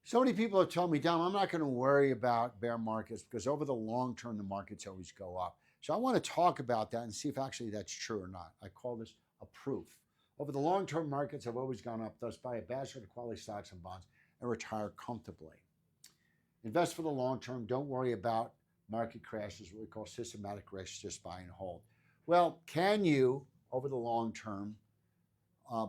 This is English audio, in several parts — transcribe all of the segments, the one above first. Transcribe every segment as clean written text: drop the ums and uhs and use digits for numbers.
So many people have told me, Dom, I'm not going to worry about bear markets because over the long term, the markets always go up. So I want to talk about that and see if actually that's true or not. I call this a proof. Over the long term, markets have always gone up. Thus, buy a basket of quality stocks and bonds and retire comfortably. Invest for the long term. Don't worry about market crashes, what we call systematic risk, just buy and hold. Well, can you, over the long term,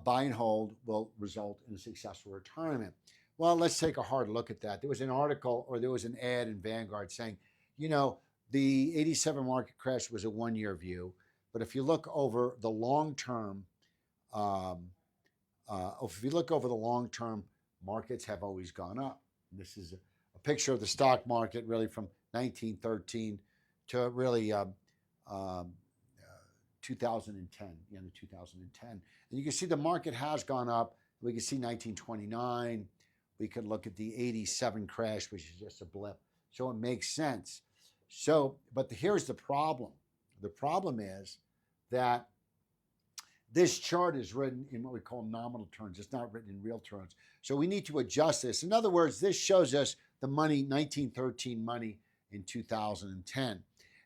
buy and hold will result in a successful retirement? Well, let's take a hard look at that. There was an article or there was an ad in Vanguard saying, you know, the 87 market crash was a 1 year view. But if you look over the long term, um, if you look over the long term, markets have always gone up. This is a picture of the stock market really from 1913 to really 2010, the end of 2010. And you can see the market has gone up. We can see 1929. We could look at the 87 crash, which is just a blip. So it makes sense. So, but here's the problem. The problem is that this chart is written in what we call nominal terms. It's not written in real terms. So we need to adjust this. In other words, this shows us the money, 1913 money in 2010.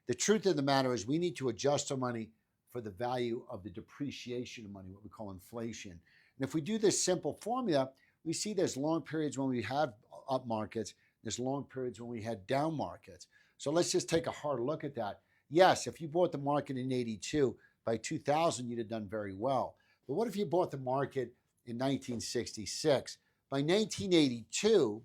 The truth of the matter is we need to adjust our money for the value of the depreciation of money, what we call inflation. And if we do this simple formula, we see there's long periods when we had up markets, there's long periods when we had down markets. So let's just take a hard look at that. Yes, if you bought the market in 82, by 2000, you'd have done very well. But what if you bought the market in 1966? By 1982,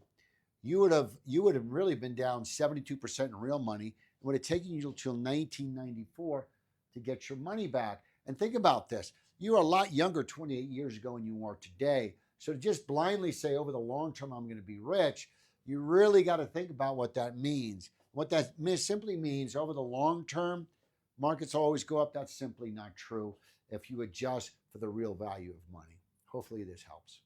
you would have really been down 72% in real money. It would have taken you until 1994 to get your money back. And think about this. You were a lot younger 28 years ago than you are today. So to just blindly say over the long term, I'm going to be rich, you really got to think about what that means. What that simply means over the long term, markets always go up. That's simply not true if you adjust for the real value of money. Hopefully this helps.